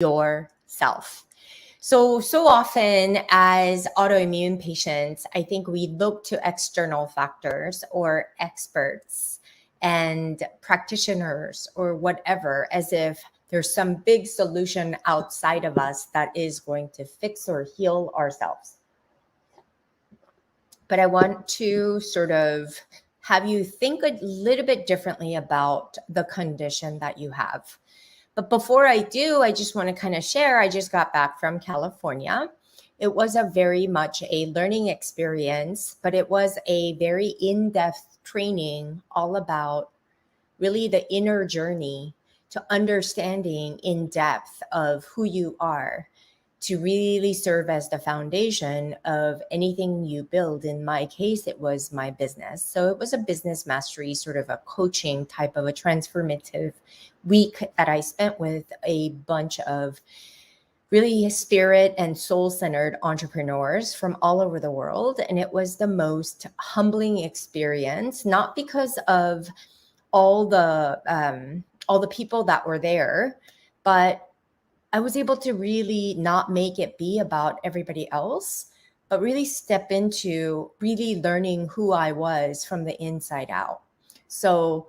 yourself. So often as autoimmune patients, I think we look to external factors or experts and practitioners or whatever as if there's some big solution outside of us that is going to fix or heal ourselves. But I want to sort of have you think a little bit differently about the condition that you have. But before I do, I just want to kind of share, I just got back from California. It was a very much a learning experience, but it was a very in-depth training all about really the inner journey to understanding in depth of who you are, to really serve as the foundation of anything you build. In my case, it was my business. So it was a business mastery, sort of a coaching type of a transformative week that I spent with a bunch of really spirit and soul-centered entrepreneurs from all over the world. And it was the most humbling experience, not because of all the people that were there, but I was able to really not make it be about everybody else, but really step into really learning who I was from the inside out. So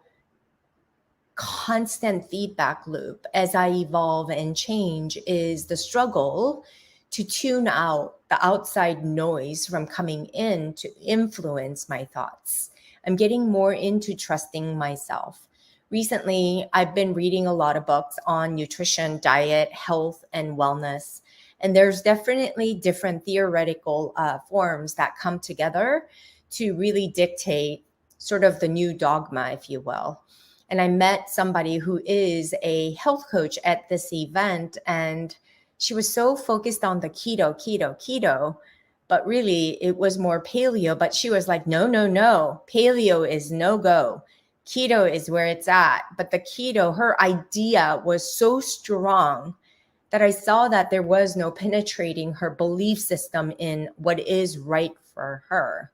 constant feedback loop as I evolve and change is the struggle to tune out the outside noise from coming in to influence my thoughts. I'm getting more into trusting myself. Recently, I've been reading a lot of books on nutrition, diet, health, and wellness. And there's definitely different theoretical forms that come together to really dictate sort of the new dogma, if you will. And I met somebody who is a health coach at this event, and she was so focused on the keto, but really it was more paleo. But she was like, no, paleo is no go. Keto is where it's at. But the keto, her idea was so strong that I saw that there was no penetrating her belief system in what is right for her.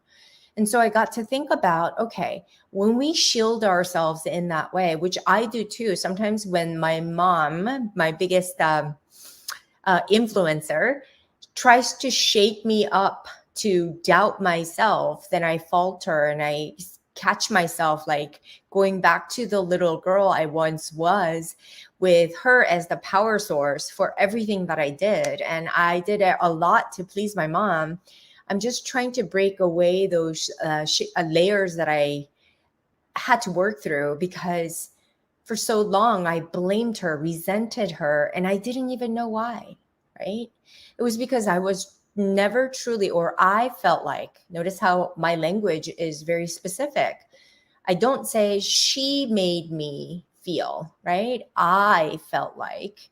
And so I got to think about, okay, when we shield ourselves in that way, which I do too, sometimes when my mom, my biggest influencer, tries to shake me up to doubt myself, then I falter and I catch myself like going back to the little girl I once was, with her as the power source for everything that I did. And I did a lot to please my mom. I'm just trying to break away those layers that I had to work through, because for so long I blamed her, resented her, and I didn't even know why, right? It was because I was never truly, or I felt like, notice how my language is very specific. I don't say she made me feel, right? I felt like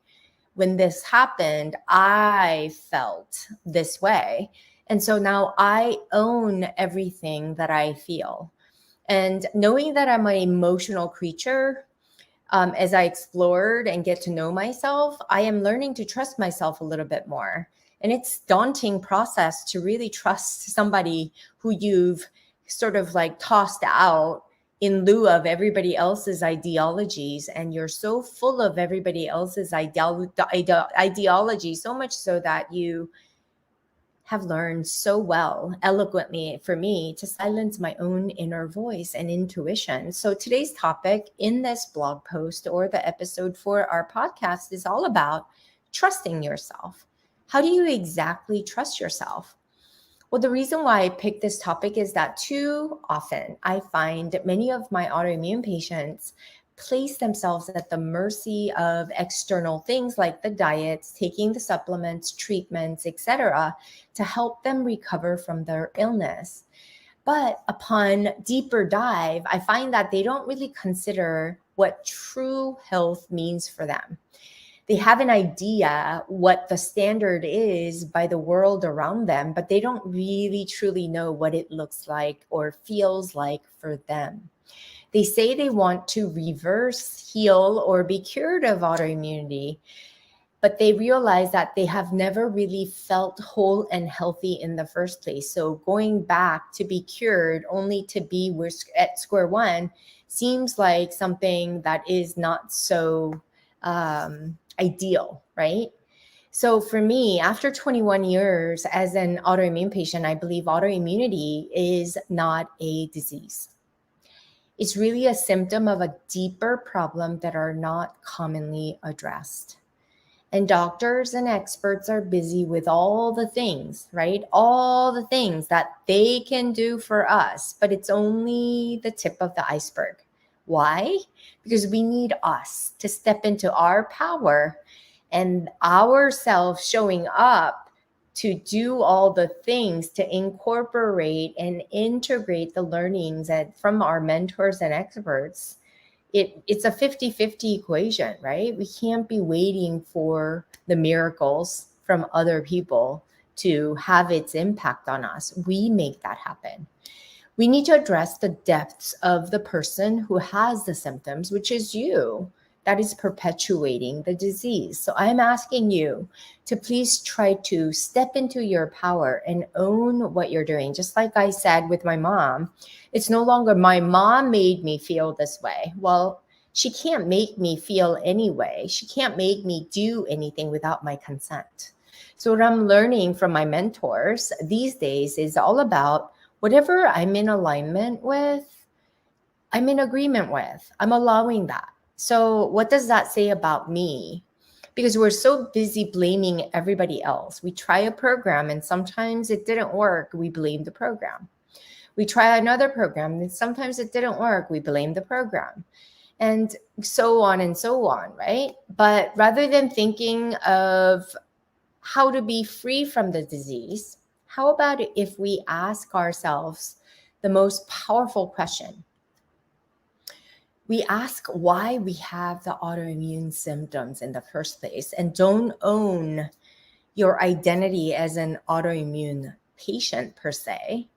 when this happened, I felt this way. And so now I own everything that I feel. And knowing that I'm an emotional creature, as I explored and get to know myself, I am learning to trust myself a little bit more. And it's a daunting process to really trust somebody who you've sort of like tossed out in lieu of everybody else's ideologies. And you're so full of everybody else's ideology, so much so that you have learned so well, eloquently for me, to silence my own inner voice and intuition. So today's topic in this blog post or the episode for our podcast is all about trusting yourself. How do you exactly trust yourself? Well, the reason why I picked this topic is that too often I find many of my autoimmune patients place themselves at the mercy of external things like the diets, taking the supplements, treatments, etc., to help them recover from their illness. But upon deeper dive, I find that they don't really consider what true health means for them. They have an idea what the standard is by the world around them, but they don't really truly know what it looks like or feels like for them. They say they want to reverse, heal, or be cured of autoimmunity, but they realize that they have never really felt whole and healthy in the first place. So going back to be cured only to be at square one seems like something that is not so ideal, right? So for me, after 21 years as an autoimmune patient, I believe autoimmunity is not a disease. It's really a symptom of a deeper problem that are not commonly addressed. And doctors and experts are busy with all the things, right? All the things that they can do for us, but it's only the tip of the iceberg. Why? Because we need us to step into our power and ourselves showing up to do all the things to incorporate and integrate the learnings from our mentors and experts. It's a 50-50 equation, right? We can't be waiting for the miracles from other people to have its impact on us. We make that happen. We need to address the depths of the person who has the symptoms, which is you, that is perpetuating the disease. So I'm asking you to please try to step into your power and own what you're doing. Just like I said with my mom, it's no longer my mom made me feel this way. Well, she can't make me feel anyway. She can't make me do anything without my consent. So what I'm learning from my mentors these days is all about whatever I'm in alignment with, I'm in agreement with. I'm allowing that. So what does that say about me? Because we're so busy blaming everybody else. We try a program and sometimes it didn't work. We blame the program. We try another program and sometimes it didn't work. We blame the program. And so on, right? But rather than thinking of how to be free from the disease, how about if we ask ourselves the most powerful question? We ask why we have the autoimmune symptoms in the first place and don't own your identity as an autoimmune patient per se,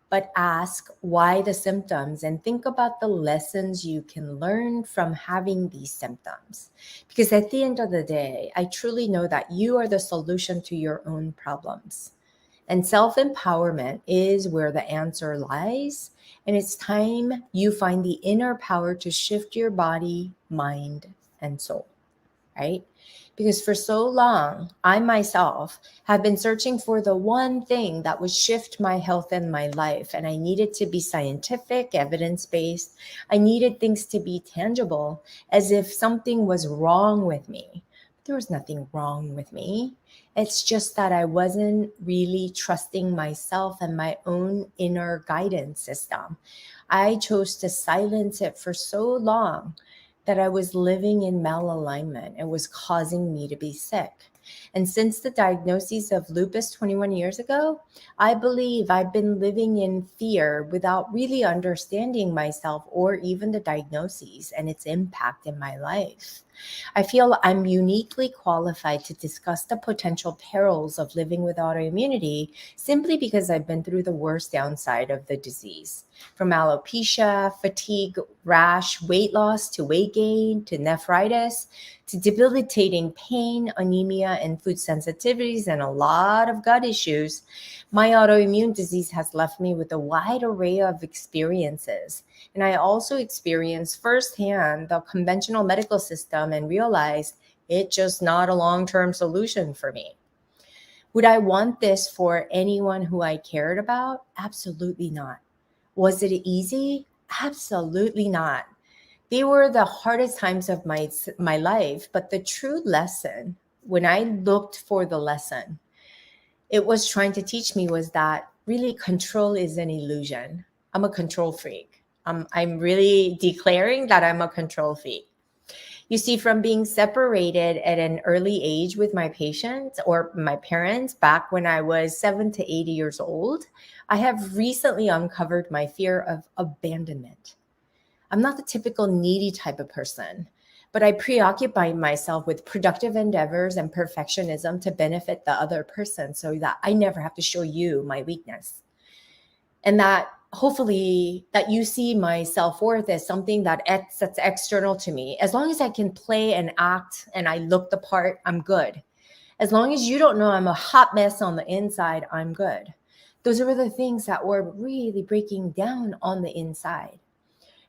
but ask why the symptoms and think about the lessons you can learn from having these symptoms. Because at the end of the day, I truly know that you are the solution to your own problems. And self-empowerment is where the answer lies. And it's time you find the inner power to shift your body, mind, and soul, right? Because for so long, I myself have been searching for the one thing that would shift my health and my life. And I needed to be scientific, evidence-based. I needed things to be tangible, as if something was wrong with me. There was nothing wrong with me. It's just that I wasn't really trusting myself and my own inner guidance system. I chose to silence it for so long that I was living in malalignment. It was causing me to be sick. And since the diagnosis of lupus 21 years ago, I believe I've been living in fear without really understanding myself or even the diagnoses and its impact in my life. I feel I'm uniquely qualified to discuss the potential perils of living with autoimmunity simply because I've been through the worst downside of the disease. From alopecia, fatigue, rash, weight loss, to weight gain, to nephritis, to debilitating pain, anemia, and food sensitivities, and a lot of gut issues, my autoimmune disease has left me with a wide array of experiences. And I also experienced firsthand the conventional medical system and realized it's just not a long-term solution for me. Would I want this for anyone who I cared about? Absolutely not. Was it easy? Absolutely not. They were the hardest times of my life, but the true lesson, when I looked for the lesson, it was trying to teach me was that really control is an illusion. I'm a control freak. I'm really declaring that I'm a control freak. You see, from being separated at an early age with my patients or my parents back when I was 7 to 80 years old, I have recently uncovered my fear of abandonment. I'm not the typical needy type of person, but I preoccupy myself with productive endeavors and perfectionism to benefit the other person so that I never have to show you my weakness. And that hopefully that you see my self-worth as something that's external to me. As long as I can play and act and I look the part, I'm good. As long as you don't know I'm a hot mess on the inside, I'm good. Those were the things that were really breaking down on the inside.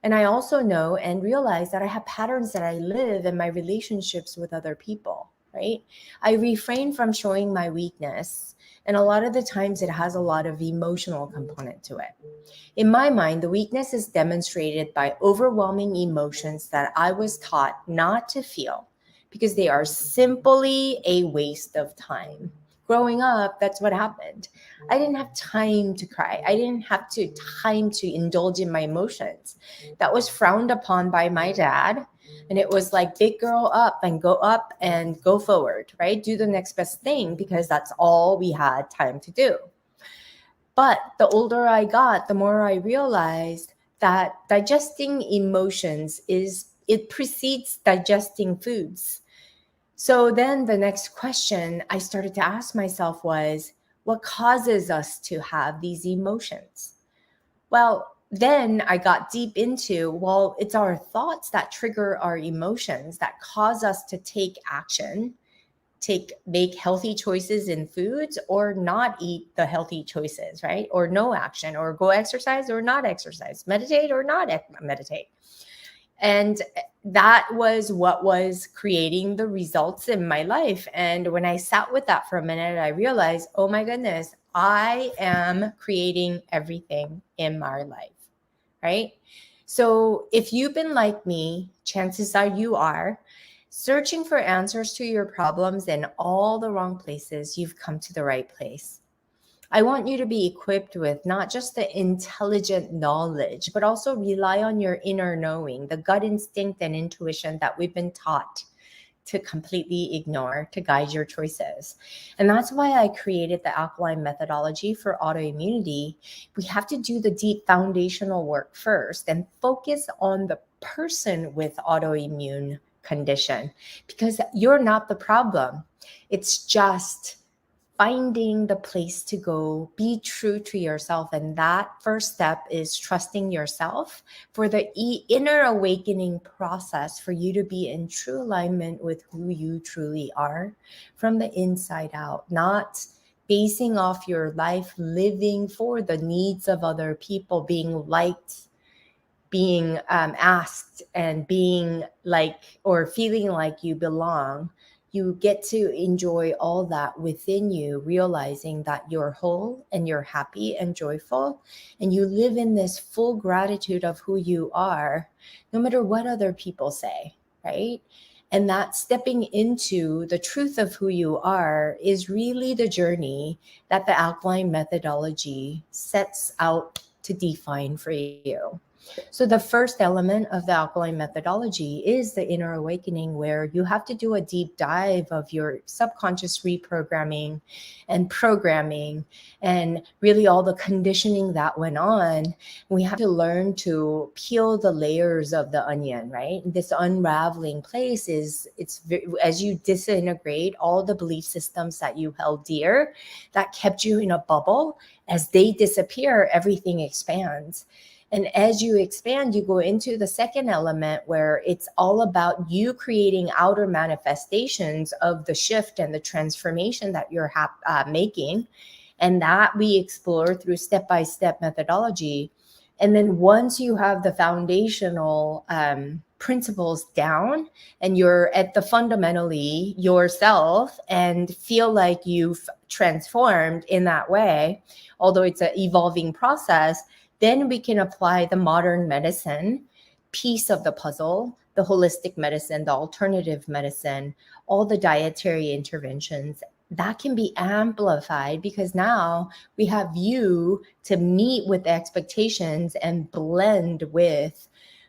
And I also know and realize that I have patterns that I live in my relationships with other people, right? I refrain from showing my weakness. And a lot of the times it has a lot of emotional component to it. In my mind, the weakness is demonstrated by overwhelming emotions that I was taught not to feel because they are simply a waste of time. Growing up, that's what happened. I didn't have time to cry. I didn't have time to indulge in my emotions. That was frowned upon by my dad. And it was like, big girl up and go forward, right? Do the next best thing because that's all we had time to do. But the older I got, the more I realized that digesting emotions it precedes digesting foods. So then the next question I started to ask myself was, what causes us to have these emotions? Well, then I got deep into, well, it's our thoughts that trigger our emotions that cause us to take action, make healthy choices in foods or not eat the healthy choices, right? Or no action, or go exercise or not exercise, meditate or not meditate. And that was what was creating the results in my life. And when I sat with that for a minute, I realized, oh my goodness, I am creating everything in my life, right? So if you've been like me, chances are you are searching for answers to your problems in all the wrong places, you've come to the right place. I want you to be equipped with not just the intelligent knowledge, but also rely on your inner knowing, the gut instinct and intuition that we've been taught to completely ignore to guide your choices. And that's why I created the Alkaline Methodology for autoimmunity. We have to do the deep foundational work first and focus on the person with autoimmune condition because you're not the problem. It's just finding the place to go, be true to yourself. And that first step is trusting yourself for the inner awakening process for you to be in true alignment with who you truly are from the inside out, not basing off your life living for the needs of other people, being liked, being asked, and being like or feeling like you belong. You get to enjoy all that within you, realizing that you're whole and you're happy and joyful, and you live in this full gratitude of who you are, no matter what other people say, right? And that stepping into the truth of who you are is really the journey that the Alkaline Methodology sets out to define for you. So the first element of the Alkaline Methodology is the inner awakening, where you have to do a deep dive of your subconscious reprogramming and programming and really all the conditioning that went on. We have to learn to peel the layers of the onion, right? This unraveling place as you disintegrate all the belief systems that you held dear, that kept you in a bubble. As they disappear, everything expands. And as you expand, you go into the second element where it's all about you creating outer manifestations of the shift and the transformation that you're making. And that we explore through step-by-step methodology. And then once you have the foundational principles down and you're at the fundamentally yourself and feel like you've transformed in that way, although it's an evolving process, then we can apply the modern medicine piece of the puzzle, the holistic medicine, the alternative medicine, all the dietary interventions. That can be amplified because now we have you to meet with the expectations and blend with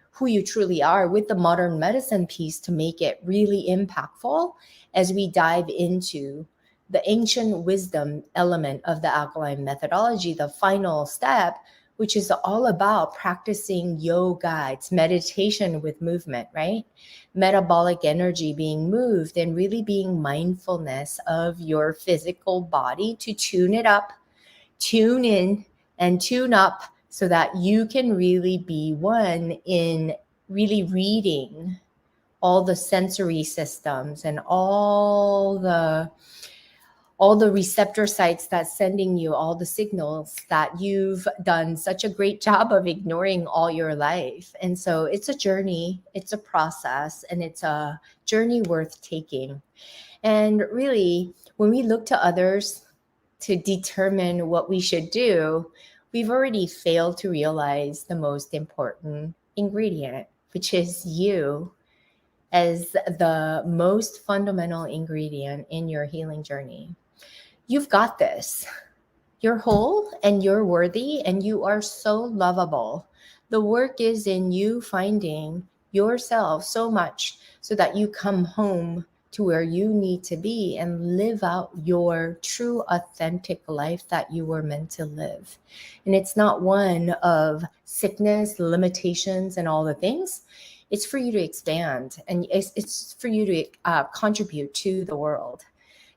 who you truly are with the modern medicine piece to make it really impactful as we dive into the ancient wisdom element of the Alkaline Methodology, the final step, which is all about practicing yoga. It's meditation with movement, right? Metabolic energy being moved and really being mindfulness of your physical body to tune it up, tune in and tune up so that you can really be one in really reading all the sensory systems and all all the receptor sites that's sending you all the signals that you've done such a great job of ignoring all your life. And so it's a journey, it's a process, and it's a journey worth taking. And really, when we look to others to determine what we should do, we've already failed to realize the most important ingredient, which is you as the most fundamental ingredient in your healing journey. You've got this. You're whole and you're worthy and you are so lovable. The work is in you finding yourself so much so that you come home to where you need to be and live out your true, authentic life that you were meant to live. And it's not one of sickness, limitations, and all the things. It's for you to expand, and it's for you to contribute to the world.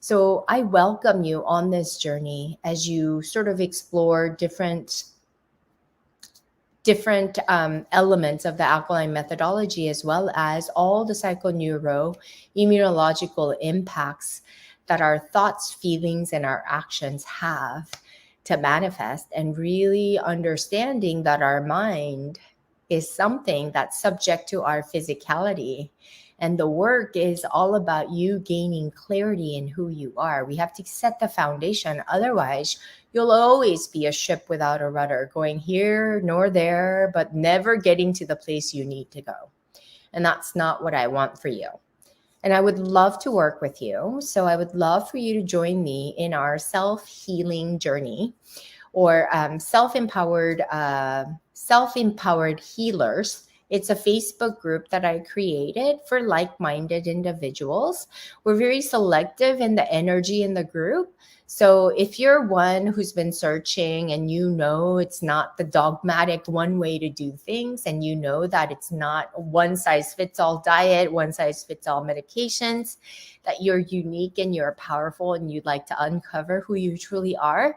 So I welcome you on this journey as you sort of explore different elements of the alkaline methodology, as well as all the psychoneuro-immunological impacts that our thoughts, feelings, and our actions have to manifest, and really understanding that our mind is something that's subject to our physicality. And the work is all about you gaining clarity in who you are. We have to set the foundation. Otherwise, you'll always be a ship without a rudder, going here nor there, but never getting to the place you need to go. And that's not what I want for you. And I would love to work with you. So I would love for you to join me in our self-healing journey, or self-empowered healers. It's a Facebook group that I created for like-minded individuals. We're very selective in the energy in the group. So if you're one who's been searching and you know it's not the dogmatic one way to do things, and you know that it's not one size fits all diet, one size fits all medications, that you're unique and you're powerful and you'd like to uncover who you truly are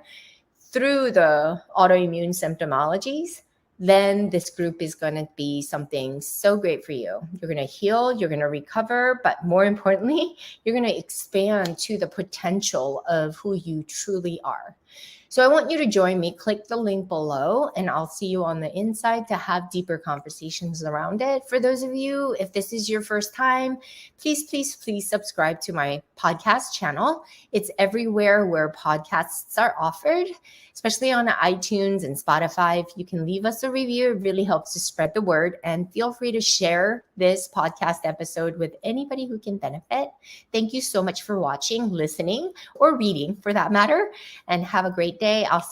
through the autoimmune symptomologies, then this group is going to be something so great for you. You're going to heal, you're going to recover, but more importantly, you're going to expand to the potential of who you truly are. So I want you to join me. Click the link below and I'll see you on the inside to have deeper conversations around it. For those of you, if this is your first time, please subscribe to my podcast channel. It's everywhere where podcasts are offered, especially on iTunes and Spotify. If you can leave us a review, it really helps to spread the word. And feel free to share this podcast episode with anybody who can benefit. Thank you so much for watching, listening, or reading for that matter. And have a great day. I'll see